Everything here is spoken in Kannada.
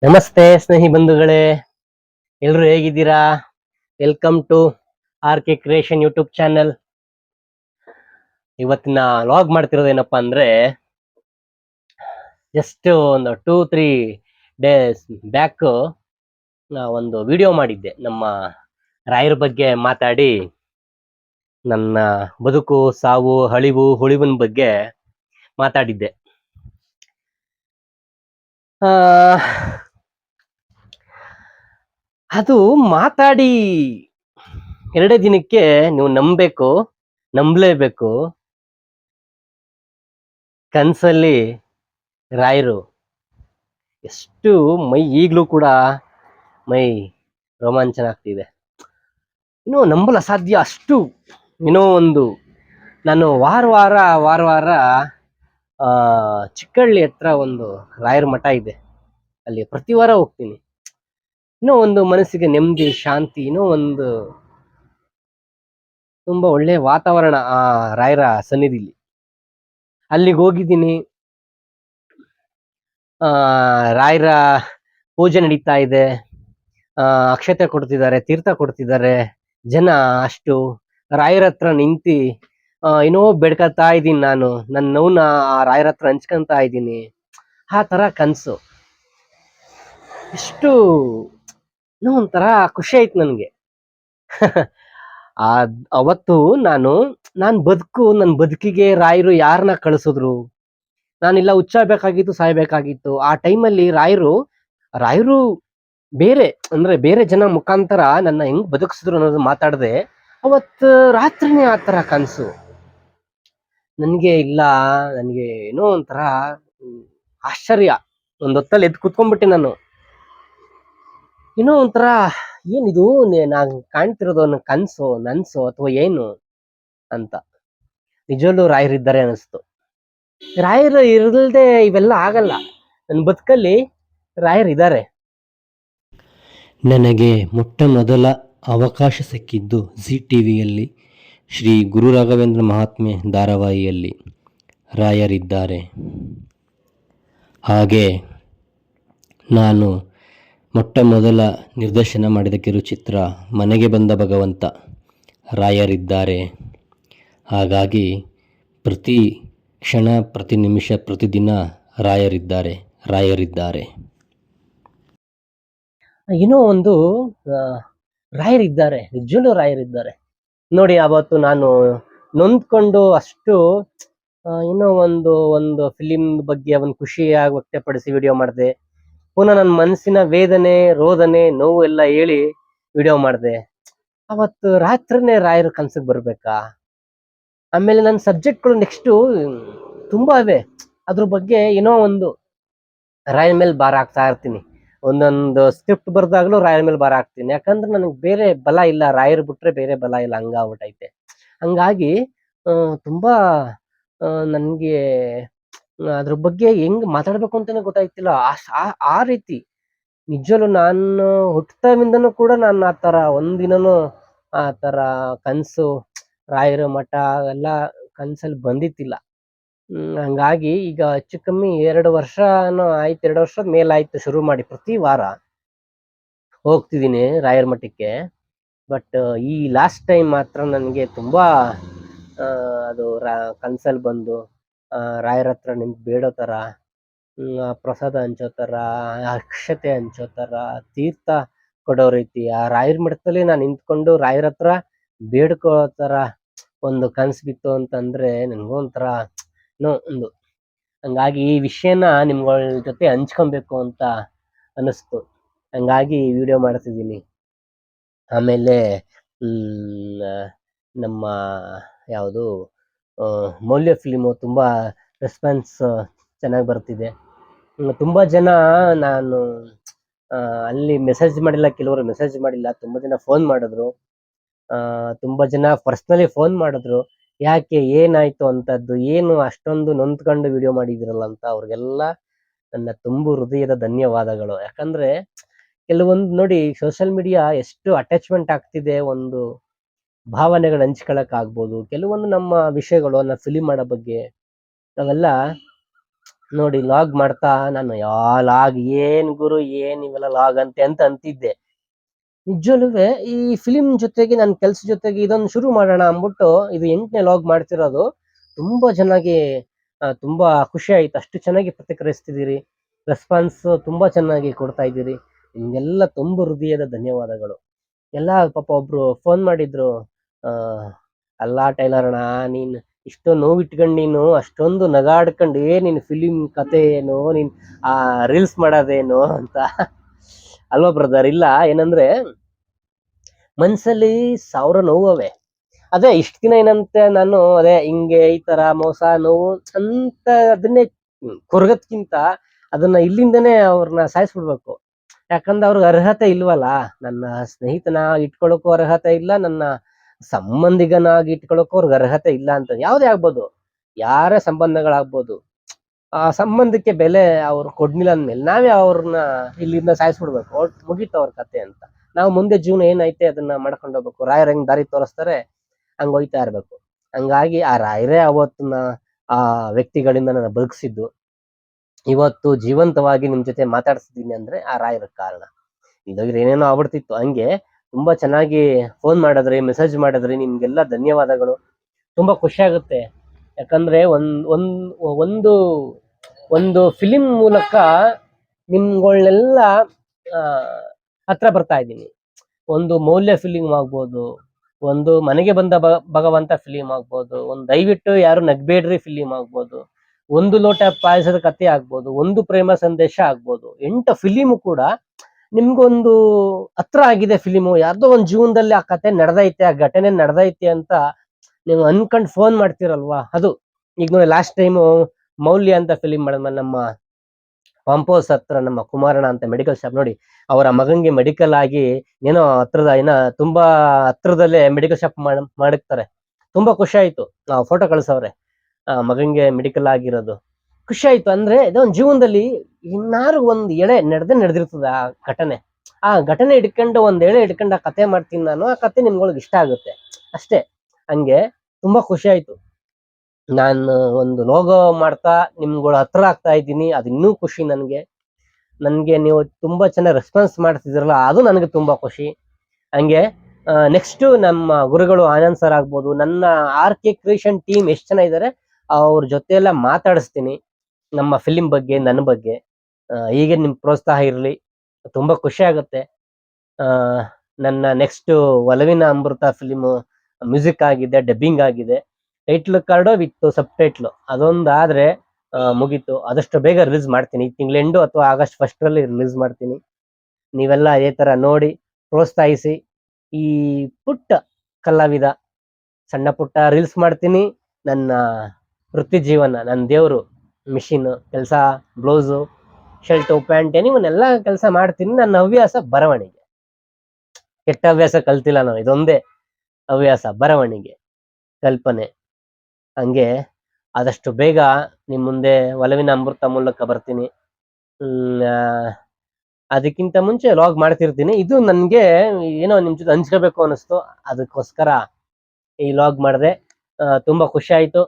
ನಮಸ್ತೆ ಸ್ನೇಹಿ ಬಂಧುಗಳೇ, ಎಲ್ರು ಹೇಗಿದ್ದೀರಾ? Welcome to RK creation YouTube channel. ಇವತ್ತಿನ ವ್ಲಾಗ್ ಮಾಡ್ತಿರೋದೇನಪ್ಪಾ ಅಂದ್ರೆ, ಜಸ್ಟ್ ಒಂದು 2-3 ಡೇಸ್ ಬ್ಯಾಕ್ ಒಂದು ವಿಡಿಯೋ ಮಾಡಿದ್ದೆ. ನಮ್ಮ ರಾಯರ ಬಗ್ಗೆ ಮಾತಾಡಿ, ನನ್ನ ಬದುಕು, ಸಾವು, ಅಳಿವು, ಉಳಿವಿನ ಬಗ್ಗೆ ಮಾತಾಡಿದ್ದೆ. ಅದು ಮಾತಾಡಿ 2 ದಿನಕ್ಕೆ ನೀವು ನಂಬಲೇಬೇಕು, ಕನ್ಸಲ್ಲಿ ರಾಯರು ಎಷ್ಟು ಈಗ್ಲೂ ಕೂಡ ಮೈ ರೋಮಾಂಚನ ಆಗ್ತಿದೆ. ಇನ್ನೂ ನಂಬಲು ಅಸಾಧ್ಯ. ಅಷ್ಟು ನಾನು ವಾರ ಚಿಕ್ಕಹಳ್ಳಿ ಹತ್ರ ಒಂದು ರಾಯರ ಮಠ ಇದೆ, ಅಲ್ಲಿ ಪ್ರತಿ ವಾರ ಹೋಗ್ತೀನಿ. ಒಂದು ಮನಸ್ಸಿಗೆ ನೆಮ್ಮದಿ, ಶಾಂತಿ, ಒಂದು ತುಂಬಾ ಒಳ್ಳೆ ವಾತಾವರಣ ಆ ರಾಯರ ಸನ್ನಿಧಿಲಿ. ಅಲ್ಲಿಗೆ ಹೋಗಿದ್ದೀನಿ. ರಾಯರ ಪೂಜೆ ನಡೀತಾ ಇದೆ, ಅಕ್ಷತೆ ಕೊಡ್ತಿದ್ದಾರೆ, ತೀರ್ಥ ಕೊಡ್ತಿದ್ದಾರೆ. ಜನ ಅಷ್ಟು ರಾಯರ ಹತ್ರ ನಿಂತಿ ಏನೋ ಬೆಡ್ಕತ್ತಾ ಇದ್ದೀನಿ. ನಾನು ನನ್ನ ನೋವನ್ನ ಆ ರಾಯರ ಹತ್ರ ಹಂಚ್ಕೊಂತ ಇದ್ದೀನಿ. ಆ ತರ ಕನ್ಸು. ಎಷ್ಟು ಒಂಥರ ಖುಷಿ ಆಯ್ತು ನನ್ಗೆ. ಅವತ್ತು ನನ್ನ ಬದುಕಿಗೆ ರಾಯರು ಯಾರನ್ನ ಕಳಿಸಿದ್ರು? ನಾನಿಲ್ಲ ಹುಚ್ಚಾಗಬೇಕಾಗಿತ್ತು, ಸಾಯ್ಬೇಕಾಗಿತ್ತು. ಆ ಟೈಮಲ್ಲಿ ರಾಯರು ಬೇರೆ ಜನ ಮುಖಾಂತರ ನನ್ನ ಹೆಂಗ್ ಬದುಕಿಸಿದ್ರು ಅನ್ನೋದು ಮಾತಾಡದೆ, ಅವತ್ತು ರಾತ್ರಿನೇ ಆ ತರ ಕನ್ಸು. ನನಗೆ ಏನೋ ಒಂಥರ ಆಶ್ಚರ್ಯ. ಒಂದೊತ್ತಲ್ಲಿ ಎದ್ದು ಕುತ್ಕೊಂಡ್ಬಿಟ್ಟೆ ನಾನು. ಏನೋ ಒಂಥರ, ಏನಿದು ನಾನು ಕಾಣ್ತಿರೋದು ಕನ್ಸೋ ನನ್ಸೋ ಅಥವಾ ಏನು ಅಂತ ನಿಜವಲ್ಲೂ ರಾಯರಿದ್ದಾರೆ ಅನಿಸ್ತು. ರಾಯರು ಇರಲ್ದೆ ಇವೆಲ್ಲ ಆಗಲ್ಲ. ನನ್ನ ಬದುಕಲ್ಲಿ ರಾಯರಿದ್ದಾರೆ. ನನಗೆ ಮೊಟ್ಟ ಮೊದಲ ಅವಕಾಶ ಸಿಕ್ಕಿದ್ದು ಜಿ ಟಿವಿಯಲ್ಲಿ ಶ್ರೀ ಗುರು ರಾಘವೇಂದ್ರ ಮಹಾತ್ಮೆ ಧಾರಾವಾಹಿಯಲ್ಲಿ ರಾಯರಿದ್ದಾರೆ. ಹಾಗೆ ನಾನು ಮೊಟ್ಟ ಮೊದಲ ನಿರ್ದೇಶನ ಮಾಡಿದ ಕಿರುಚಿತ್ರ ಮನೆಗೆ ಬಂದ ಭಗವಂತ, ರಾಯರಿದ್ದಾರೆ. ಹಾಗಾಗಿ ಪ್ರತಿ ಕ್ಷಣ, ಪ್ರತಿ ನಿಮಿಷ, ಪ್ರತಿದಿನ ರಾಯರಿದ್ದಾರೆ. ಏನೋ ಒಂದು ರಾಯರಿದ್ದಾರೆ, ನಿಜವೂ ರಾಯರಿದ್ದಾರೆ. ನೋಡಿ, ಅವತ್ತು ನಾನು ನೊಂದ್ಕೊಂಡು ಅಷ್ಟು ಏನೋ ಒಂದು ಫಿಲಿಮ್ ಬಗ್ಗೆ ಒಂದು ಖುಷಿಯಾಗಿ ವ್ಯಕ್ತಪಡಿಸಿ ವಿಡಿಯೋ ಮಾಡಿದೆ. ಪುನಃ ನನ್ನ ಮನಸ್ಸಿನ ವೇದನೆ, ರೋದನೆ, ನೋವು ಎಲ್ಲ ಹೇಳಿ ವಿಡಿಯೋ ಮಾಡಿದೆ. ಅವತ್ತು ರಾತ್ರಿನೇ ರಾಯರು ಕನ್ಸಿಗೆ ಬರ್ಬೇಕಾ? ಆಮೇಲೆ ನನ್ನ ಸಬ್ಜೆಕ್ಟ್ಗಳು ನೆಕ್ಸ್ಟು ತುಂಬಾ ಇವೆ. ಅದ್ರ ಬಗ್ಗೆ ಏನೋ ಒಂದು ರಾಯರ ಮೇಲೆ ಭಾರ ಆಗ್ತಾ ಇರ್ತೀನಿ. ಒಂದೊಂದು ಸ್ಕ್ರಿಪ್ಟ್ ಬರ್ದಾಗ್ಲೂ ರಾಯರ ಮೇಲೆ ಭಾರ ಆಗ್ತೀನಿ. ಯಾಕಂದ್ರೆ ನನಗೆ ಬೇರೆ ಬಲ ಇಲ್ಲ, ರಾಯರು ಬಿಟ್ರೆ ಬೇರೆ ಬಲ ಇಲ್ಲ, ಹಂಗಾಗ್ಬಿಟ್ಟೈತೆ. ಹಂಗಾಗಿ ತುಂಬಾ ನನ್ಗೆ ಅದ್ರ ಬಗ್ಗೆ ಹೆಂಗ್ ಮಾತಾಡ್ಬೇಕು ಅಂತಾನೆ ಗೊತ್ತಾಯ್ತಿಲ್ಲ. ಆ ರೀತಿ ನಿಜವಲ್ಲೂ ನಾನು ಹುಟ್ಟಿದಾಗಿಂದನೂ ಕೂಡ ನಾನು ಆ ತರ ಒಂದಿನನೂ ಆ ತರ ಕನ್ಸು, ರಾಯರ ಮಠ ಎಲ್ಲ ಕನ್ಸಲ್ಲಿ ಬಂದಿತ್ತಿಲ್ಲ. ಹಂಗಾಗಿ ಈಗ ಹೆಚ್ಚು ಕಮ್ಮಿ 2 ವರ್ಷನೂ ಆಯ್ತು, 2 ವರ್ಷದ ಮೇಲಾಯ್ತು ಶುರು ಮಾಡಿ. ಪ್ರತಿ ವಾರ ಹೋಗ್ತಿದ್ದೀನಿ ರಾಯರ ಮಠಕ್ಕೆ. ಬಟ್ ಈ ಲಾಸ್ಟ್ ಟೈಮ್ ಮಾತ್ರ ನನಗೆ ತುಂಬಾ ಅದು ಕನ್ಸಲ್ಲಿ ಬಂದು ರಾಯರ ಹತ್ರ ನಿಂತು ಬೇಡೋ ಥರ, ಪ್ರಸಾದ ಹಂಚೋ ಥರ, ಅಕ್ಷತೆ ಹಂಚೋ ಥರ, ತೀರ್ಥ ಕೊಡೋ ರೀತಿ, ಆ ರಾಯರ ಮಠದಲ್ಲಿ ನಾನು ನಿಂತ್ಕೊಂಡು ರಾಯರ ಹತ್ರ ಬೇಡ್ಕೋ ಥರ ಒಂದು ಕನ್ಸು ಬಿತ್ತು ಅಂತಂದ್ರೆ ನನಗೊಂಥರ ಒಂದು. ಹಂಗಾಗಿ ಈ ವಿಷಯನ ನಿಮ್ಗಳ ಜೊತೆ ಹಂಚ್ಕೊಬೇಕು ಅಂತ ಅನಿಸ್ತು. ಹಂಗಾಗಿ ವಿಡಿಯೋ ಮಾಡ್ತಿದ್ದೀನಿ. ಆಮೇಲೆ ನಮ್ಮ ಯಾವುದು ಮೌಲ್ಯ ಫಿಲಿಮು ತುಂಬಾ ರೆಸ್ಪಾನ್ಸ್ ಚೆನ್ನಾಗಿ ಬರ್ತಿದೆ. ತುಂಬಾ ಜನ ನಾನು ಅಲ್ಲಿ ಮೆಸೇಜ್ ಮಾಡಿಲ್ಲ, ಕೆಲವರು ಮೆಸೇಜ್ ಮಾಡಿಲ್ಲ, ತುಂಬಾ ಜನ ಫೋನ್ ಮಾಡಿದ್ರು. ತುಂಬಾ ಜನ ಪರ್ಸ್ನಲಿ ಫೋನ್ ಮಾಡಿದ್ರು. ಯಾಕೆ, ಏನಾಯ್ತು ಅಂತದ್ದು, ಏನು ಅಷ್ಟೊಂದು ನೊಂದ್ಕೊಂಡು ವಿಡಿಯೋ ಮಾಡಿದಿರಲ್ಲ ಅಂತ. ಅವ್ರಿಗೆಲ್ಲ ನನ್ನ ತುಂಬು ಹೃದಯದ ಧನ್ಯವಾದಗಳು. ಯಾಕಂದ್ರೆ ಕೆಲವೊಂದು ನೋಡಿ, ಸೋಷಿಯಲ್ ಮೀಡಿಯಾ ಎಷ್ಟು ಅಟ್ಯಾಚ್ಮೆಂಟ್ ಆಗ್ತಿದೆ. ಒಂದು ಭಾವನೆಗಳು ಹಂಚ್ಕೊಳಕ್ ಆಗ್ಬೋದು, ಕೆಲವೊಂದು ನಮ್ಮ ವಿಷಯಗಳು, ಫಿಲಿಮ್ ಮಾಡೋ ಬಗ್ಗೆ, ನಾವೆಲ್ಲ ನೋಡಿ ಲಾಗ್ ಮಾಡ್ತಾ ನಾನು ಲಾಗ್ ಏನ್ ಗುರು ಏನ್ ಇವೆಲ್ಲ ಲಾಗ್ ಅಂತ ಅಂತಿದ್ದೆ. ನಿಜವಲ್ಲೂ ಈ ಫಿಲಿಂ ಜೊತೆಗೆ ನನ್ನ ಕೆಲ್ಸ ಜೊತೆಗೆ ಇದೊಂದು ಶುರು ಮಾಡೋಣ ಅಂದ್ಬಿಟ್ಟು ಇದು 8ನೇ ಲಾಗ್ ಮಾಡ್ತಿರೋದು. ತುಂಬಾ ಚೆನ್ನಾಗಿ ತುಂಬಾ ಖುಷಿ ಆಯ್ತು. ಅಷ್ಟು ಚೆನ್ನಾಗಿ ಪ್ರತಿಕ್ರಿಯಿಸ್ತಿದ್ದೀರಿ. ರೆಸ್ಪಾನ್ಸ್ ತುಂಬಾ ಚೆನ್ನಾಗಿ ಕೊಡ್ತಾ ಇದ್ದೀರಿ. ನಿಮ್ಗೆಲ್ಲ ತುಂಬ ಹೃದಯದ ಧನ್ಯವಾದಗಳು. ಎಲ್ಲ ಪಾಪ ಒಬ್ರು ಫೋನ್ ಮಾಡಿದ್ರು. ಆ ಅಲ್ಲ ಟೈಲರ್ ಅಣ್ಣ, ನೀನ್ ಇಷ್ಟೋ ನೋವಿಟ್ಕೊಂಡ್ ನೀನು ಅಷ್ಟೊಂದು ನಗಾಡ್ಕೊಂಡು ನೀನ್ ಫಿಲಿಂ ಕತೆ ಏನು, ನೀನ್ ಆ ರೀಲ್ಸ್ ಮಾಡೋದೇನು ಅಂತ. ಅಲ್ವಾ ಬ್ರದರ್? ಇಲ್ಲ ಏನಂದ್ರೆ ಮನ್ಸಲ್ಲಿ 1000 ನೋವವೆ. ಅದೇ ಇಷ್ಟ ದಿನ ಏನಂತೆ ನಾನು ಅದೇ ಹಿಂಗೆ ಈ ತರ ಮೋಸ ನೋವು ಅಂತ ಅದನ್ನೇ ಕೊರಗದ್ಕಿಂತ ಅದನ್ನ ಇಲ್ಲಿಂದನೇ ಅವ್ರನ್ನ ಸಾಯಿಸ್ಬಿಡ್ಬೇಕು. ಯಾಕಂದ್ರೆ ಅವ್ರಿಗೆ ಅರ್ಹತೆ ಇಲ್ವಲ್ಲ. ನನ್ನ ಸ್ನೇಹಿತನಾಗಿ ಇಟ್ಕೊಳಕ್ಕೂ ಅರ್ಹತೆ ಇಲ್ಲ, ನನ್ನ ಸಂಬಂಧಿಗನಾಗಿ ಇಟ್ಕೊಳಕ್ಕೂ ಅವ್ರಿಗೆ ಅರ್ಹತೆ ಇಲ್ಲ ಅಂತ. ಯಾವ್ದೇ ಆಗ್ಬೋದು, ಯಾರೇ ಸಂಬಂಧಗಳಾಗ್ಬೋದು, ಆ ಸಂಬಂಧಕ್ಕೆ ಬೆಲೆ ಅವ್ರು ಕೊಡ್ಲಿಲ್ಲ ಅಂದ್ಮೇಲೆ ನಾವೇ ಅವ್ರನ್ನ ಇಲ್ಲಿಂದ ಸಾಯಿಸ್ಬಿಡ್ಬೇಕು. ಮುಗೀತು ಅವ್ರ ಕತೆ ಅಂತ. ನಾವು ಮುಂದೆ ಜೀವನ ಏನೈತೆ ಅದನ್ನ ಮಾಡ್ಕೊಂಡು ಹೋಗ್ಬೇಕು. ರಾಯರ್ ಹೆಂಗ್ ದಾರಿ ತೋರಿಸ್ತಾರೆ ಹಂಗ ಹೋಯ್ತಾ ಇರ್ಬೇಕು. ಹಂಗಾಗಿ ಆ ರಾಯರೇ ಅವತ್ತಿನ ಆ ವ್ಯಕ್ತಿಗಳಿಂದ ನನ್ನ ಬದುಕಿಸಿದ್ದು. ಇವತ್ತು ಜೀವಂತವಾಗಿ ನಿಮ್ ಜೊತೆ ಮಾತಾಡ್ತಿದ್ದೀನಿ ಅಂದ್ರೆ ಆ ರಾಯರ ಕಾರಣ. ಇದಾದ್ರೆ ಏನೇನೋ ಆಗ್ಬಿಡ್ತಿತ್ತು. ಹಂಗೆ ತುಂಬಾ ಚೆನ್ನಾಗಿ ಫೋನ್ ಮಾಡಿದ್ರಿ, ಮೆಸೇಜ್ ಮಾಡಿದ್ರಿ, ನಿಮ್ಗೆಲ್ಲ ಧನ್ಯವಾದಗಳು. ತುಂಬಾ ಖುಷಿ ಆಗುತ್ತೆ. ಯಾಕಂದ್ರೆ ಒಂದು ಒಂದು ಫಿಲಿಂ ಮೂಲಕ ನಿಮ್ಗಳನ್ನೆಲ್ಲ ಹತ್ರ ಬರ್ತಾ ಇದ್ದೀನಿ. ಒಂದು ಮೌಲ್ಯ ಫಿಲಿಂ ಆಗ್ಬೋದು, ಒಂದು ಮನೆಗೆ ಬಂದ ಭಗವಂತ ಫಿಲಿಂ ಆಗ್ಬೋದು, ಒಂದು ದಯವಿಟ್ಟು ಯಾರು ನಗ್ಬೇಡ್ರಿ ಫಿಲಿಂ ಆಗ್ಬೋದು, ಒಂದು ಲೋಟ ಪಾಯಸದ ಕಥೆ ಆಗ್ಬೋದು, ಒಂದು ಪ್ರೇಮ ಸಂದೇಶ ಆಗ್ಬೋದು. 8 ಫಿಲಿಮು ಕೂಡ ನಿಮ್ಗೊಂದು ಹತ್ರ ಆಗಿದೆ. ಫಿಲಿಮು ಯಾರ್ದೋ ಒಂದ್ ಜೀವನದಲ್ಲಿ ಆ ಕತೆ ನಡೆದೈತೆ, ಆ ಘಟನೆ ನಡೆದೈತೆ ಅಂತ ನೀವು ಅನ್ಕೊಂಡ್ ಫೋನ್ ಮಾಡ್ತೀರಲ್ವಾ, ಅದು. ಈಗ ನೋಡಿ ಲಾಸ್ಟ್ ಟೈಮು ಮೌಲ್ಯ ಅಂತ ಫಿಲಿಂ ಮಾಡಿದ್ಮೇಲೆ ನಮ್ಮ ಪಾಂಪೋಸ್ ಹತ್ರ ನಮ್ಮ ಕುಮಾರಣ್ಣ ಅಂತ ಮೆಡಿಕಲ್ ಶಾಪ್ ನೋಡಿ, ಅವರ ಮಗಂಗೆ ಮೆಡಿಕಲ್ ಆಗಿ ಏನೋ ತುಂಬಾ ಹತ್ರದಲ್ಲೇ ಮೆಡಿಕಲ್ ಶಾಪ್ ಮಾಡಿರ್ತಾರೆ. ತುಂಬಾ ಖುಷಿ ಆಯ್ತು. ಫೋಟೋ ಕಳ್ಸವ್ರೆ ಮಗಂಗೆ ಮೆಡಿಕಲ್ ಆಗಿರೋದು. ಖುಷಿ ಆಯ್ತು. ಅಂದ್ರೆ ಇದೊಂದು ಜೀವನದಲ್ಲಿ ಇನ್ನಾರು ಒಂದ್ ಎಳೆ ನಡೆದಿರ್ತದೆ ಆ ಘಟನೆ. ಆ ಘಟನೆ ಹಿಡ್ಕೊಂಡು ಒಂದ್ ಎಳೆ ಹಿಡ್ಕೊಂಡು ಆ ಕತೆ ಮಾಡ್ತೀನಿ ನಾನು. ಆ ಕತೆ ನಿಮ್ಗಳಿಗೆ ಇಷ್ಟ ಆಗುತ್ತೆ ಅಷ್ಟೇ. ಹಂಗೆ ತುಂಬಾ ಖುಷಿ ಆಯ್ತು. ನಾನು ಒಂದು ಲೋಗೋ ಮಾಡ್ತಾ ನಿಮ್ಗಳು ಹತ್ರ ಆಗ್ತಾ ಇದ್ದೀನಿ, ಅದು ಇನ್ನೂ ಖುಷಿ ನನ್ಗೆ ನೀವು ತುಂಬಾ ಚೆನ್ನಾಗಿ ರೆಸ್ಪಾನ್ಸ್ ಮಾಡ್ತಿದ್ದೀರಲ್ಲ, ಅದು ನನಗೆ ತುಂಬಾ ಖುಷಿ. ಹಂಗೆ ನೆಕ್ಸ್ಟ್ ನಮ್ಮ ಗುರುಗಳು ಆನಂದ್ ಸರ್ ಆಗ್ಬೋದು, ನನ್ನ RK ಕ್ರಿಯೇಷನ್ ಟೀಮ್ ಎಷ್ಟು ಜನ ಇದ್ದಾರೆ ಅವ್ರ ಜೊತೆ ಎಲ್ಲ ಮಾತಾಡಿಸ್ತೀನಿ ನಮ್ಮ ಫಿಲಿಂ ಬಗ್ಗೆ, ನನ್ನ ಬಗ್ಗೆ. ಹೀಗೆ ನಿಮ್ ಪ್ರೋತ್ಸಾಹ ಇರಲಿ, ತುಂಬಾ ಖುಷಿ ಆಗುತ್ತೆ. ನನ್ನ next Olavina Amrutha film music ಆಗಿದೆ, ಡಬ್ಬಿಂಗ್ ಆಗಿದೆ, title card with subtitle ಅದೊಂದಾದ್ರೆ ಮುಗೀತು. ಆದಷ್ಟು ಬೇಗ ರಿಲೀಸ್ ಮಾಡ್ತೀನಿ. ಈ ತಿಂಗಳ ಎಂಡು ಅಥವಾ ಆಗಸ್ಟ್ 1 ರಲ್ಲಿ ರಿಲೀಸ್ ಮಾಡ್ತೀನಿ. ನೀವೆಲ್ಲ ಅದೇ ತರ ನೋಡಿ ಪ್ರೋತ್ಸಾಹಿಸಿ. ಈ ಪುಟ್ಟ ಕಲಾವಿದ ಸಣ್ಣ ಪುಟ್ಟ ರೀಲ್ಸ್ ಮಾಡ್ತೀನಿ. ನನ್ನ ವೃತ್ತಿ ಜೀವನ, ನನ್ನ ದೇವರು ಮಿಷಿನ್ ಕೆಲಸ, ಬ್ಲೌಸು, ಶರ್ಟು, ಪ್ಯಾಂಟ್, ಇವನ್ನೆಲ್ಲ ಕೆಲಸ ಮಾಡ್ತೀನಿ. ನನ್ನ ಹವ್ಯಾಸ ಬರವಣಿಗೆ. ಕೆಟ್ಟ ಹವ್ಯಾಸ ಕಲ್ತಿಲ್ಲ ನಾನು, ಇದೊಂದೇ ಹವ್ಯಾಸ, ಬರವಣಿಗೆ, ಕಲ್ಪನೆ. ಹಂಗೆ ಆದಷ್ಟು ಬೇಗ ನಿಮ್ ಮುಂದೆ ಒಲವಿನ ಅಮೃತ ಮೂಲಕ ಬರ್ತೀನಿ. ಅದಕ್ಕಿಂತ ಮುಂಚೆ ಲಾಗ್ ಮಾಡ್ತಿರ್ತೀನಿ. ಇದು ನನ್ಗೆ ಏನೋ ನಿಮ್ ಜೊತೆ ಹಂಚ್ಕೋಬೇಕು ಅನಿಸ್ತು, ಅದಕ್ಕೋಸ್ಕರ ಈ ಲಾಗ್ ಮಾಡಿದೆ. ತುಂಬಾ ಖುಷಿ ಆಯ್ತು.